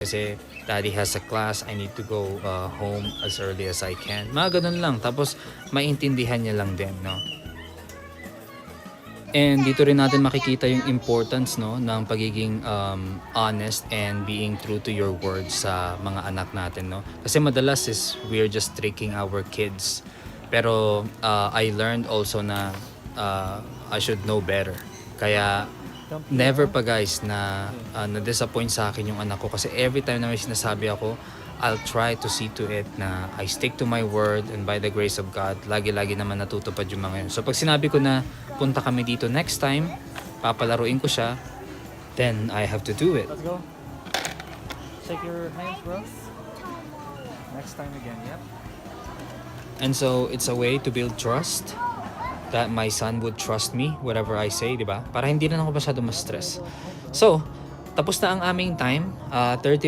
kasi daddy has a class, I need to go home as early as I can. Mga ganun lang. Tapos maintindihan niya lang din, no? And dito rin natin makikita yung importance, no, ng pagiging honest and being true to your words sa mga anak natin, no? Kasi madalas is we're just tricking our kids. Pero I learned also na I should know better. Kaya never pa guys na na-disappoint sa akin yung anak ko, kasi every time na may sinasabi ako, I'll try to see to it na I stick to my word, and by the grace of God, lagi-lagi naman natutupad yung mga yun. So pag sinabi ko na punta kami dito next time, papalaruin ko siya, then I have to do it. Let's go. Shake your hands, bro. Next time again, yep. And so it's a way to build trust, that my son would trust me whatever I say, di ba? Para hindi na ako masyado ma-stress. So, tapos na ang aming time, 30 minutes